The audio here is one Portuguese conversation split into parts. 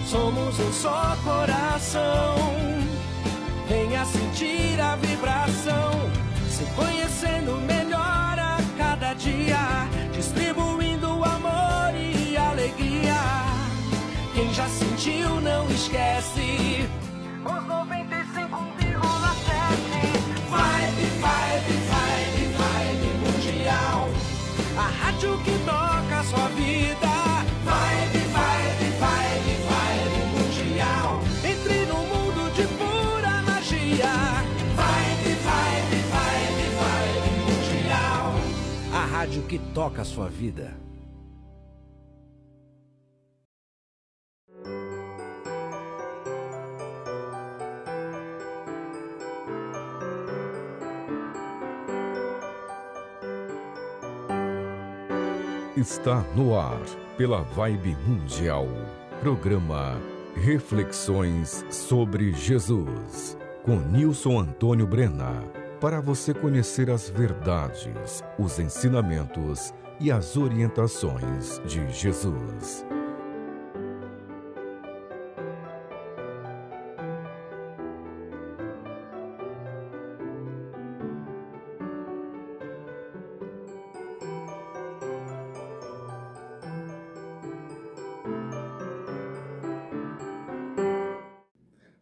somos um só coração. Venha sentir a vibração, se conhecendo melhor a cada dia, distribuindo amor e alegria. Quem já sentiu não esquece, os 95,7. Vibe mundial, a rádio que toca a sua vida. Vibe mundial, entre no mundo de pura magia. Vibe mundial, a rádio que toca a sua vida. Está no ar, pela Vibe Mundial, programa Reflexões sobre Jesus, com Nilson Antônio Brena, para você conhecer as verdades, os ensinamentos e as orientações de Jesus.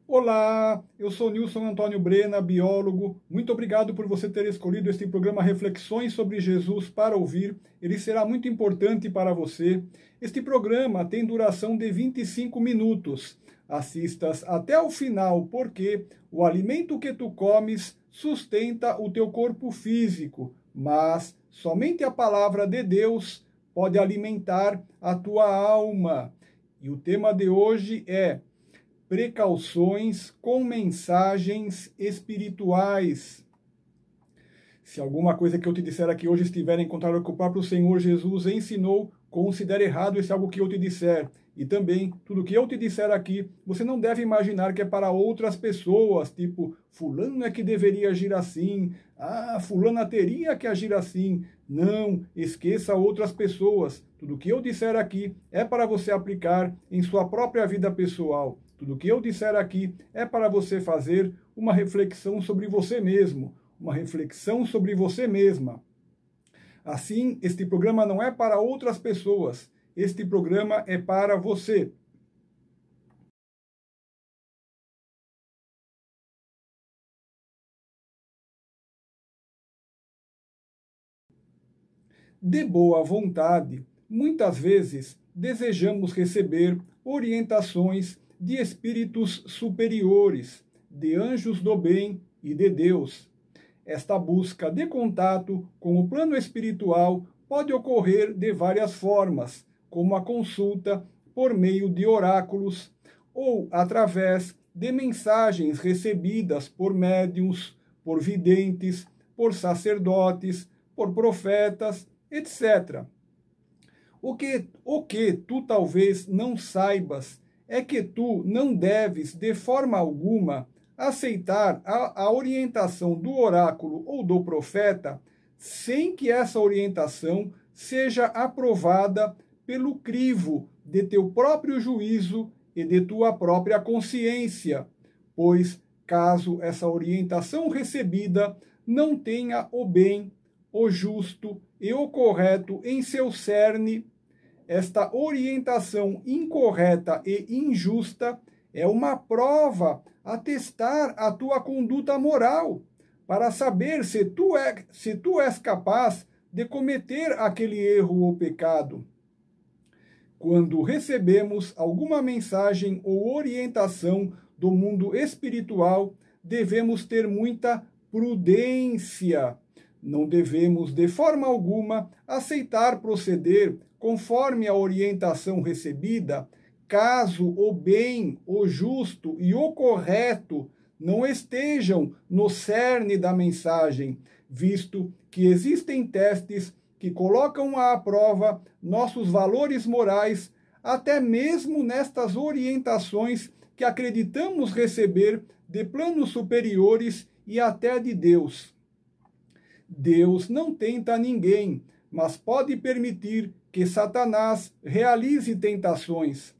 Olá, eu sou Nilson Antônio Brena, biólogo. Muito obrigado por você ter escolhido este programa Reflexões sobre Jesus para ouvir. Ele será muito importante para você. Este programa tem duração de 25 minutos. Assistas até o final, porque o alimento que tu comes sustenta o teu corpo físico, mas somente a palavra de Deus pode alimentar a tua alma. E o tema de hoje é precauções com mensagens espirituais. Se alguma coisa que eu te disser aqui hoje estiver em contrário ao que o próprio Senhor Jesus ensinou, considere errado esse algo que eu te disser. E também, tudo que eu te disser aqui, você não deve imaginar que é para outras pessoas, tipo, fulano é que deveria agir assim, fulana teria que agir assim. Não, esqueça outras pessoas. Tudo que eu disser aqui é para você aplicar em sua própria vida pessoal. Tudo que eu disser aqui é para você fazer uma reflexão sobre você mesmo, uma reflexão sobre você mesma. Assim, este programa não é para outras pessoas, este programa é para você. De boa vontade, muitas vezes desejamos receber orientações de espíritos superiores, de anjos do bem e de Deus. Esta busca de contato com o plano espiritual pode ocorrer de várias formas, como a consulta por meio de oráculos ou através de mensagens recebidas por médiuns, por videntes, por sacerdotes, por profetas, etc. O que tu talvez não saibas é que tu não deves, de forma alguma, aceitar a orientação do oráculo ou do profeta sem que essa orientação seja aprovada pelo crivo de teu próprio juízo e de tua própria consciência, pois, caso essa orientação recebida não tenha o bem, o justo e o correto em seu cerne, esta orientação incorreta e injusta é uma prova a testar a tua conduta moral, para saber se tu és capaz de cometer aquele erro ou pecado. Quando recebemos alguma mensagem ou orientação do mundo espiritual, devemos ter muita prudência. Não devemos, de forma alguma, aceitar proceder conforme a orientação recebida, caso o bem, o justo e o correto não estejam no cerne da mensagem, visto que existem testes que colocam à prova nossos valores morais, até mesmo nestas orientações que acreditamos receber de planos superiores e até de Deus. Deus não tenta ninguém, mas pode permitir que Satanás realize tentações.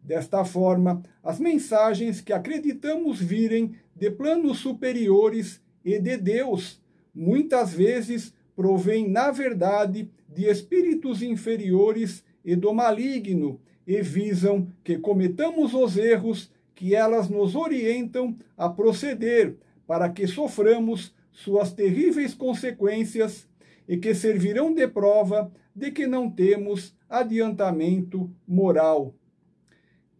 Desta forma, as mensagens que acreditamos virem de planos superiores e de Deus, muitas vezes provêm, na verdade, de espíritos inferiores e do maligno, e visam que cometamos os erros que elas nos orientam a proceder, para que soframos suas terríveis consequências e que servirão de prova de que não temos adiantamento moral.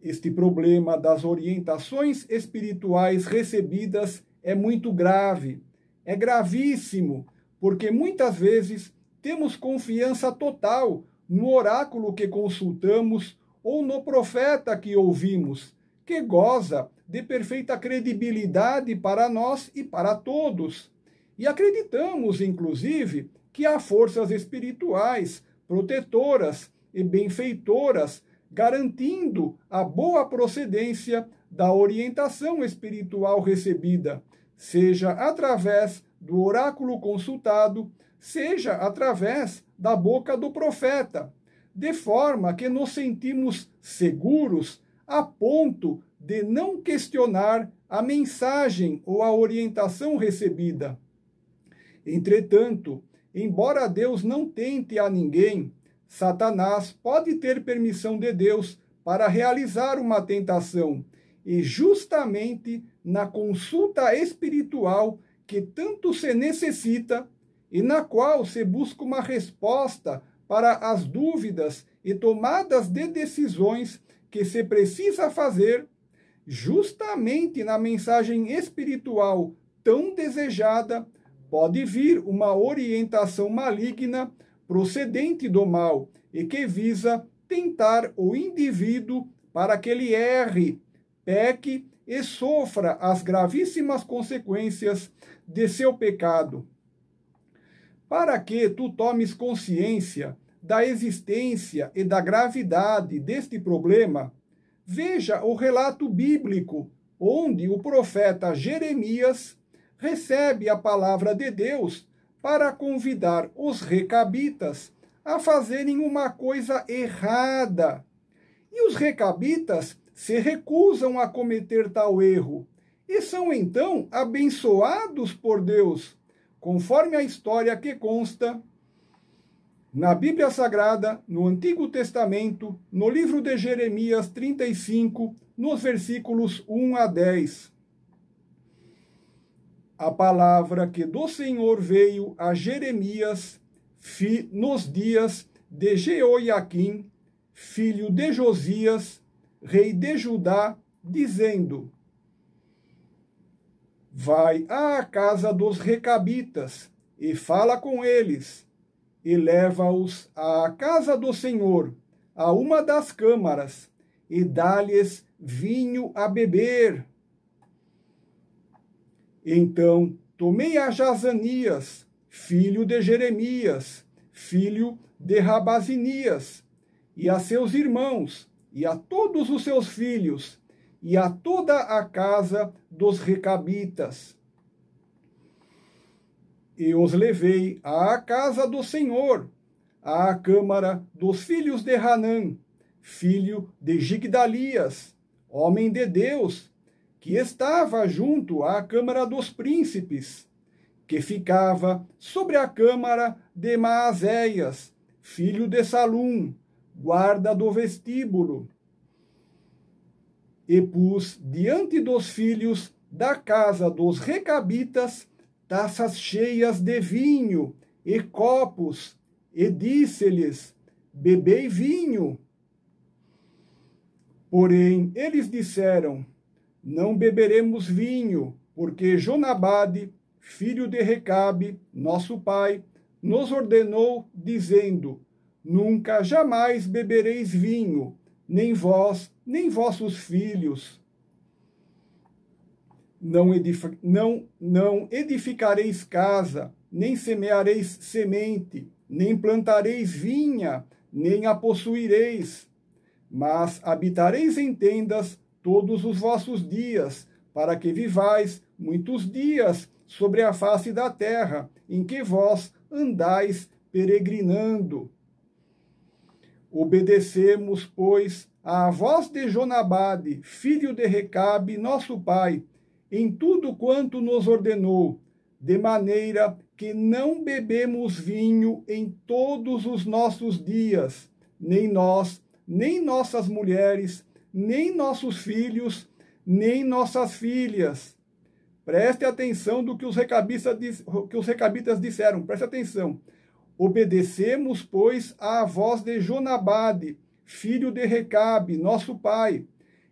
Este problema das orientações espirituais recebidas é muito grave, é gravíssimo, porque muitas vezes temos confiança total no oráculo que consultamos ou no profeta que ouvimos, que goza de perfeita credibilidade para nós e para todos. E acreditamos, inclusive, que há forças espirituais, protetoras e benfeitoras, garantindo a boa procedência da orientação espiritual recebida, seja através do oráculo consultado, seja através da boca do profeta, de forma que nos sentimos seguros a ponto de não questionar a mensagem ou a orientação recebida. Entretanto, embora Deus não tente a ninguém, Satanás pode ter permissão de Deus para realizar uma tentação, e justamente na consulta espiritual que tanto se necessita e na qual se busca uma resposta para as dúvidas e tomadas de decisões que se precisa fazer, justamente na mensagem espiritual tão desejada, pode vir uma orientação maligna procedente do mal e que visa tentar o indivíduo para que ele erre, peque e sofra as gravíssimas consequências de seu pecado. Para que tu tomes consciência da existência e da gravidade deste problema, veja o relato bíblico, onde o profeta Jeremias recebe a palavra de Deus para convidar os recabitas a fazerem uma coisa errada. E os recabitas se recusam a cometer tal erro, e são então abençoados por Deus, conforme a história que consta na Bíblia Sagrada, no Antigo Testamento, no livro de Jeremias 35, nos versículos 1 a 10. A palavra que do Senhor veio a Jeremias nos dias de Jeoiaquim, filho de Josias, rei de Judá, dizendo: Vai à casa dos recabitas e fala com eles, e leva-os à casa do Senhor, a uma das câmaras, e dá-lhes vinho a beber. Então tomei a Jazanias, filho de Jeremias, filho de Rabazinias, e a seus irmãos, e a todos os seus filhos, e a toda a casa dos recabitas. E os levei à casa do Senhor, à câmara dos filhos de Hanã, filho de Gigdalias, homem de Deus, que estava junto à câmara dos príncipes, que ficava sobre a câmara de Maazéias, filho de Salum, guarda do vestíbulo. E pus diante dos filhos da casa dos recabitas taças cheias de vinho e copos, e disse-lhes: bebei vinho. Porém, eles disseram: não beberemos vinho, porque Jonabade, filho de Recabe, nosso pai, nos ordenou, dizendo: nunca jamais bebereis vinho, nem vós, nem vossos filhos. Não edificareis casa, nem semeareis semente, nem plantareis vinha, nem a possuireis, mas habitareis em tendas todos os vossos dias, para que vivais muitos dias sobre a face da terra, em que vós andais peregrinando. Obedecemos, pois, à voz de Jonabade, filho de Recabe, nosso pai, em tudo quanto nos ordenou, de maneira que não bebemos vinho em todos os nossos dias, nem nós, nem nossas mulheres, nem nossos filhos, nem nossas filhas. Preste atenção do que os recabitas disseram, preste atenção. Obedecemos, pois, à voz de Jonabade, filho de Recabe, nosso pai,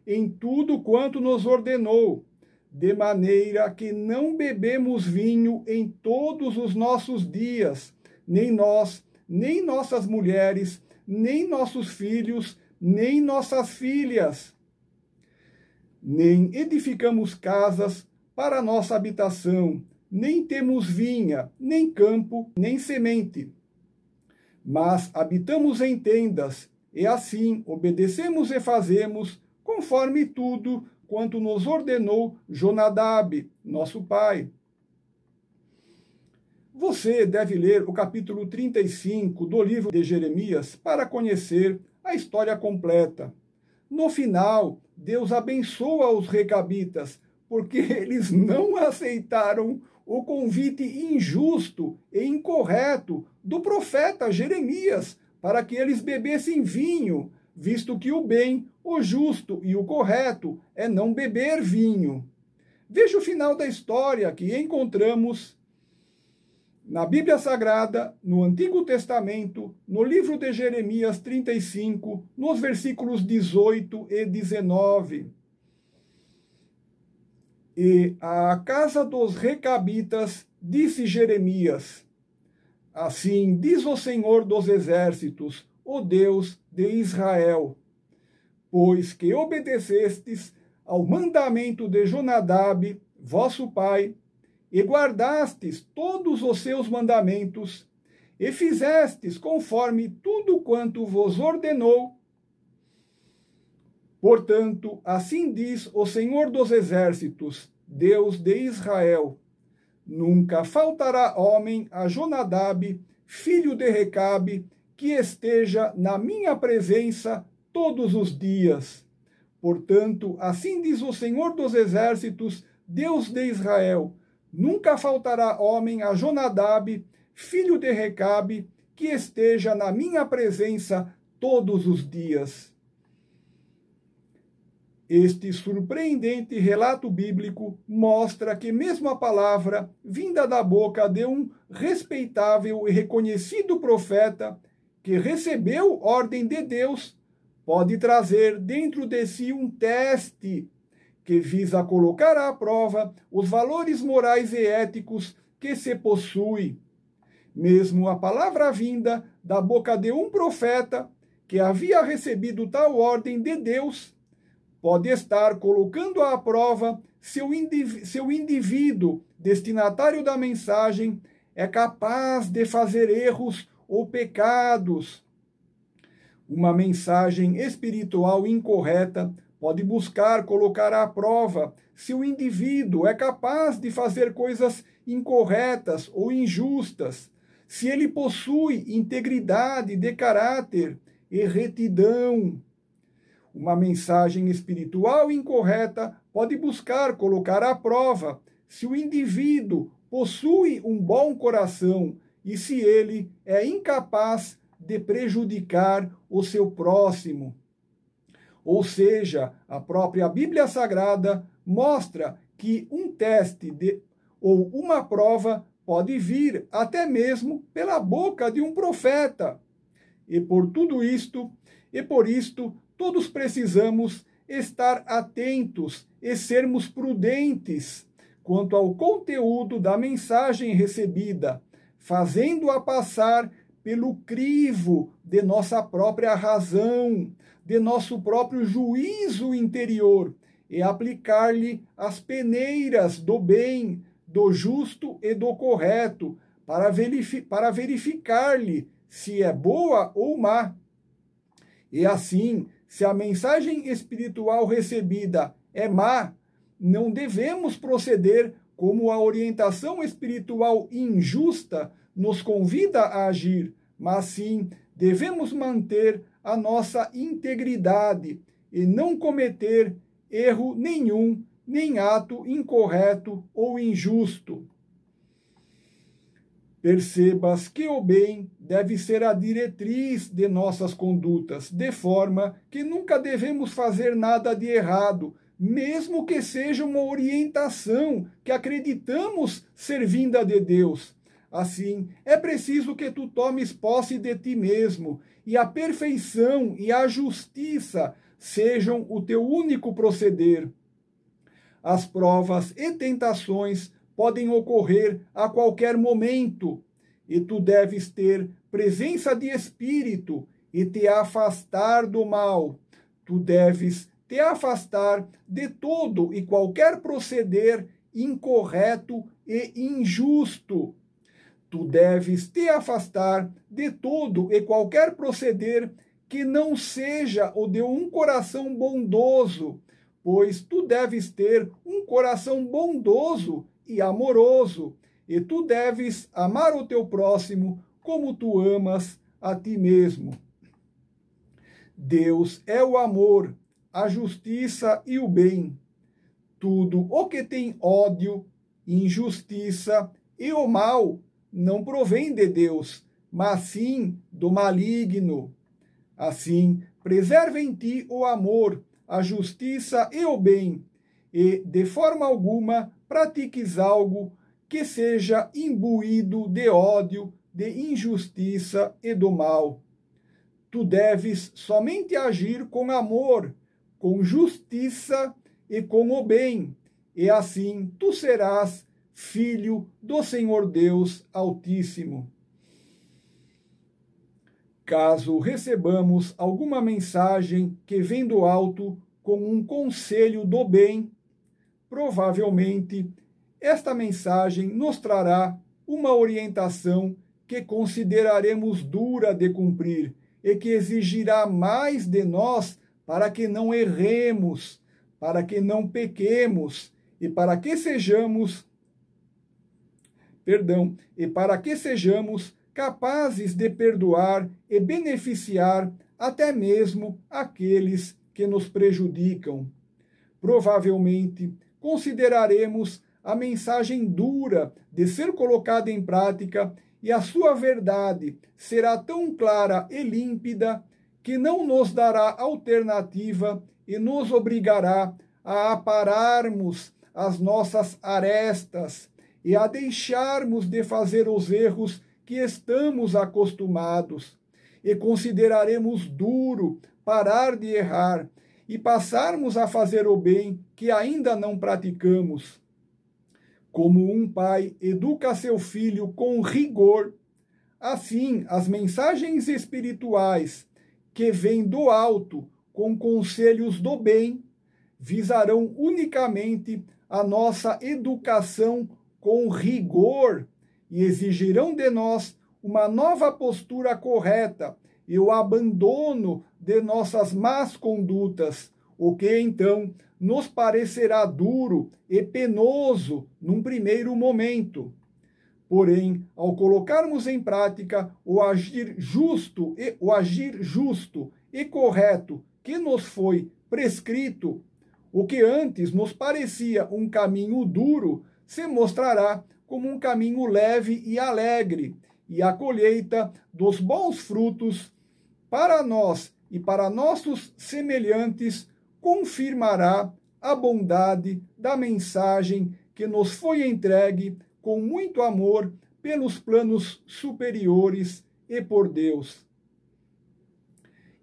em tudo quanto nos ordenou, de maneira que não bebemos vinho em todos os nossos dias, nem nós, nem nossas mulheres, nem nossos filhos, nem nossas filhas. Nem edificamos casas para nossa habitação, nem temos vinha, nem campo, nem semente. Mas habitamos em tendas, e assim obedecemos e fazemos, conforme tudo quanto nos ordenou Jonadab, nosso pai. Você deve ler o capítulo 35 do livro de Jeremias para conhecer a história completa. No final, Deus abençoa os recabitas, porque eles não aceitaram o convite injusto e incorreto do profeta Jeremias para que eles bebessem vinho, visto que o bem, o justo e o correto é não beber vinho. Veja o final da história que encontramos na Bíblia Sagrada, no Antigo Testamento, no livro de Jeremias 35, nos versículos 18 e 19. E à casa dos recabitas disse Jeremias: assim diz o Senhor dos Exércitos, o Deus de Israel, pois que obedecestes ao mandamento de Jonadab, vosso pai, e guardastes todos os seus mandamentos, e fizestes conforme tudo quanto vos ordenou. Portanto, assim diz o Senhor dos Exércitos, Deus de Israel: nunca faltará homem a Jonadab, filho de Recabe, que esteja na minha presença todos os dias. Portanto, assim diz o Senhor dos Exércitos, Deus de Israel: nunca faltará homem a Jonadab, filho de Recabe, que esteja na minha presença todos os dias. Este surpreendente relato bíblico mostra que mesmo a palavra vinda da boca de um respeitável e reconhecido profeta que recebeu ordem de Deus pode trazer dentro de si um teste que visa colocar à prova os valores morais e éticos que se possui. Mesmo a palavra vinda da boca de um profeta que havia recebido tal ordem de Deus pode estar colocando à prova se o indivíduo destinatário da mensagem é capaz de fazer erros ou pecados. Uma mensagem espiritual incorreta pode buscar colocar à prova se o indivíduo é capaz de fazer coisas incorretas ou injustas, se ele possui integridade de caráter e retidão. Uma mensagem espiritual incorreta pode buscar colocar à prova se o indivíduo possui um bom coração e se ele é incapaz de prejudicar o seu próximo. Ou seja, a própria Bíblia Sagrada mostra que um teste ou uma prova pode vir até mesmo pela boca de um profeta. E por isto, todos precisamos estar atentos e sermos prudentes quanto ao conteúdo da mensagem recebida, fazendo-a passar pelo crivo de nossa própria razão, de nosso próprio juízo interior, e aplicar-lhe as peneiras do bem, do justo e do correto, para verificar-lhe se é boa ou má. E assim, se a mensagem espiritual recebida é má, não devemos proceder como a orientação espiritual injusta nos convida a agir, mas sim devemos manter a nossa integridade e não cometer erro nenhum, nem ato incorreto ou injusto. Percebas que o bem deve ser a diretriz de nossas condutas, de forma que nunca devemos fazer nada de errado, mesmo que seja uma orientação que acreditamos ser vinda de Deus. Assim, é preciso que tu tomes posse de ti mesmo, e a perfeição e a justiça sejam o teu único proceder. As provas e tentações podem ocorrer a qualquer momento, e tu deves ter presença de espírito e te afastar do mal. Tu deves te afastar de todo e qualquer proceder incorreto e injusto. Tu deves te afastar de todo e qualquer proceder que não seja o de um coração bondoso, pois tu deves ter um coração bondoso e amoroso, e tu deves amar o teu próximo como tu amas a ti mesmo. Deus é o amor, a justiça e o bem. Tudo o que tem ódio, injustiça e o mal não provém de Deus, mas sim do maligno. Assim, preserva em ti o amor, a justiça e o bem, e, de forma alguma, pratiques algo que seja imbuído de ódio, de injustiça e do mal. Tu deves somente agir com amor, com justiça e com o bem, e assim tu serás filho do Senhor Deus Altíssimo. Caso recebamos alguma mensagem que vem do alto com um conselho do bem, provavelmente esta mensagem nos trará uma orientação que consideraremos dura de cumprir e que exigirá mais de nós para que não erremos, para que não pequemos e para que sejamos capazes de perdoar e beneficiar até mesmo aqueles que nos prejudicam. Provavelmente consideraremos a mensagem dura de ser colocada em prática e a sua verdade será tão clara e límpida que não nos dará alternativa e nos obrigará a apararmos as nossas arestas e a deixarmos de fazer os erros que estamos acostumados, e consideraremos duro parar de errar e passarmos a fazer o bem que ainda não praticamos. Como um pai educa seu filho com rigor, assim as mensagens espirituais que vêm do alto com conselhos do bem visarão unicamente a nossa educação com rigor e exigirão de nós uma nova postura correta e o abandono de nossas más condutas, o que então nos parecerá duro e penoso num primeiro momento. Porém, ao colocarmos em prática o agir justo e correto que nos foi prescrito, o que antes nos parecia um caminho duro se mostrará como um caminho leve e alegre, e a colheita dos bons frutos para nós e para nossos semelhantes confirmará a bondade da mensagem que nos foi entregue com muito amor pelos planos superiores e por Deus.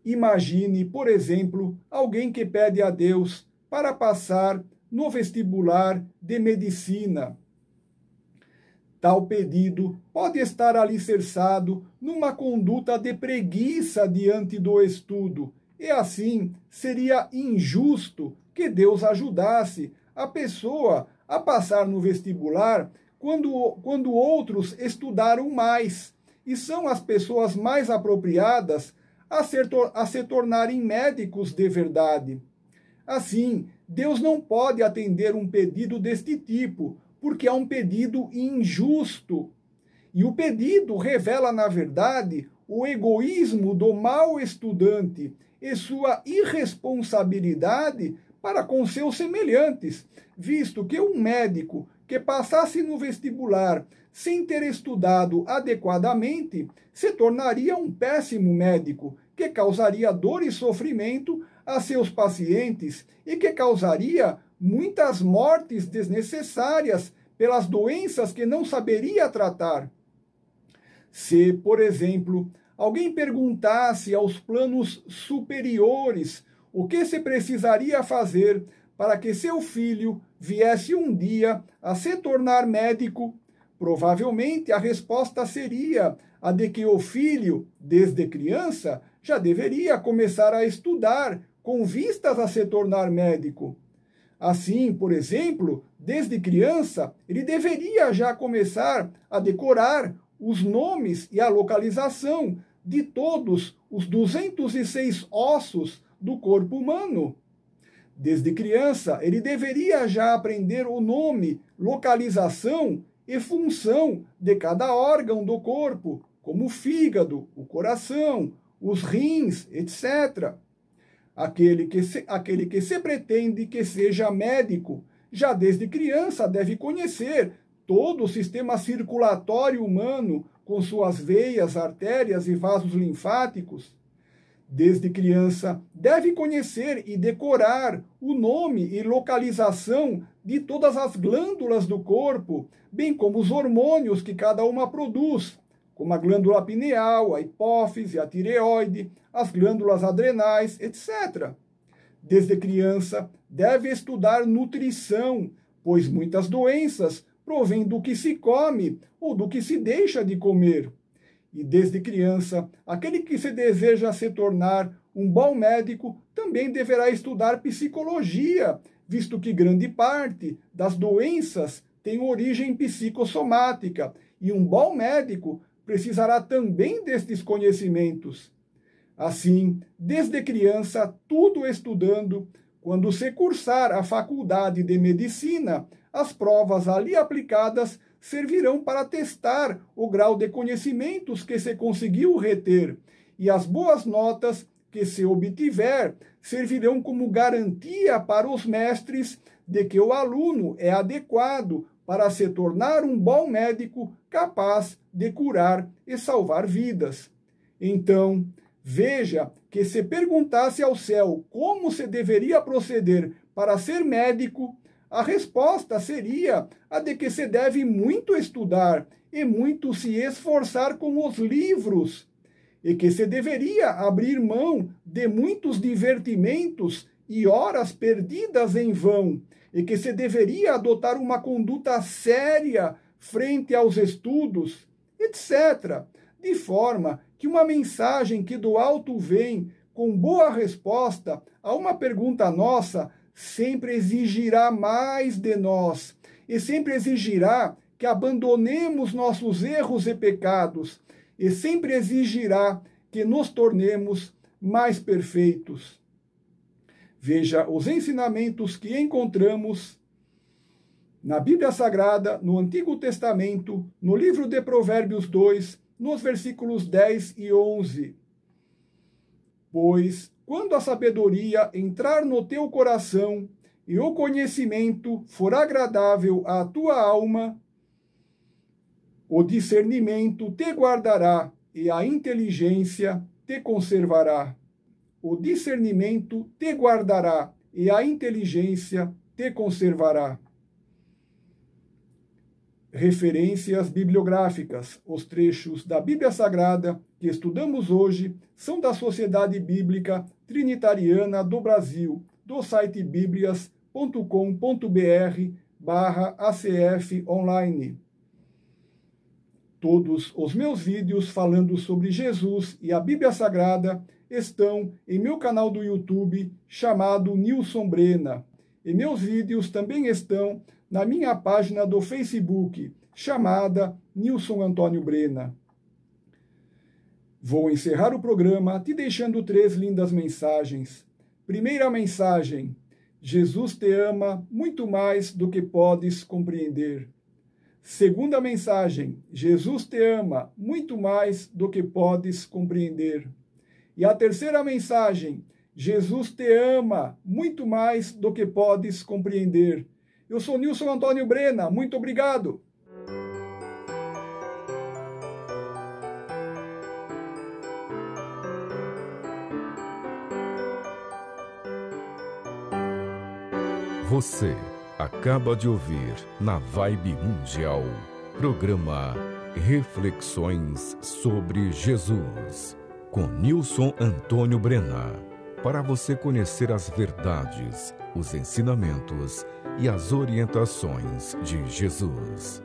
Imagine, por exemplo, alguém que pede a Deus para passar no vestibular de medicina. Tal pedido pode estar alicerçado numa conduta de preguiça diante do estudo, e assim seria injusto que Deus ajudasse a pessoa a passar no vestibular quando outros estudaram mais, e são as pessoas mais apropriadas a se tornarem médicos de verdade. Assim, Deus não pode atender um pedido deste tipo, porque é um pedido injusto. E o pedido revela, na verdade, o egoísmo do mau estudante e sua irresponsabilidade para com seus semelhantes, visto que um médico que passasse no vestibular sem ter estudado adequadamente se tornaria um péssimo médico, que causaria dor e sofrimento a seus pacientes e que causaria muitas mortes desnecessárias pelas doenças que não saberia tratar. Se, por exemplo, alguém perguntasse aos planos superiores o que se precisaria fazer para que seu filho viesse um dia a se tornar médico, provavelmente a resposta seria a de que o filho, desde criança, já deveria começar a estudar com vistas a se tornar médico. Assim, por exemplo, desde criança, ele deveria já começar a decorar os nomes e a localização de todos os 206 ossos do corpo humano. Desde criança, ele deveria já aprender o nome, localização e função de cada órgão do corpo, como o fígado, o coração, os rins, etc. Aquele que se pretende que seja médico, já desde criança deve conhecer todo o sistema circulatório humano, com suas veias, artérias e vasos linfáticos. Desde criança, deve conhecer e decorar o nome e localização de todas as glândulas do corpo, bem como os hormônios que cada uma produz, como a glândula pineal, a hipófise, a tireoide, as glândulas adrenais, etc. Desde criança, deve estudar nutrição, pois muitas doenças provém do que se come ou do que se deixa de comer. E desde criança, aquele que se deseja se tornar um bom médico também deverá estudar psicologia, visto que grande parte das doenças tem origem psicossomática, e um bom médico precisará também destes conhecimentos. Assim, desde criança, tudo estudando, quando se cursar a faculdade de medicina, as provas ali aplicadas servirão para testar o grau de conhecimentos que se conseguiu reter, e as boas notas que se obtiver servirão como garantia para os mestres de que o aluno é adequado para se tornar um bom médico capaz de curar e salvar vidas. Então, veja que se perguntasse ao céu como se deveria proceder para ser médico, a resposta seria a de que se deve muito estudar e muito se esforçar com os livros, e que se deveria abrir mão de muitos divertimentos e horas perdidas em vão, e que se deveria adotar uma conduta séria frente aos estudos, etc., de forma que uma mensagem que do alto vem com boa resposta a uma pergunta nossa sempre exigirá mais de nós, e sempre exigirá que abandonemos nossos erros e pecados, e sempre exigirá que nos tornemos mais perfeitos. Veja os ensinamentos que encontramos na Bíblia Sagrada, no Antigo Testamento, no livro de Provérbios 2, nos versículos 10 e 11. Pois, quando a sabedoria entrar no teu coração e o conhecimento for agradável à tua alma, o discernimento te guardará e a inteligência te conservará. O discernimento te guardará e a inteligência te conservará. Referências bibliográficas. Os trechos da Bíblia Sagrada que estudamos hoje são da Sociedade Bíblica Trinitariana do Brasil, do site biblias.com.br/ACF online. Todos os meus vídeos falando sobre Jesus e a Bíblia Sagrada estão em meu canal do YouTube chamado Nilson Brena. E meus vídeos também estão na minha página do Facebook, chamada Nilson Antônio Brena. Vou encerrar o programa te deixando 3 lindas mensagens. Primeira mensagem: Jesus te ama muito mais do que podes compreender. Segunda mensagem: Jesus te ama muito mais do que podes compreender. E a terceira mensagem: Jesus te ama muito mais do que podes compreender. Eu sou Nilson Antônio Brena, muito obrigado. Você acaba de ouvir na Vibe Mundial, programa Reflexões sobre Jesus, com Nilson Antônio Brena, para você conhecer as verdades, os ensinamentos e as orientações de Jesus.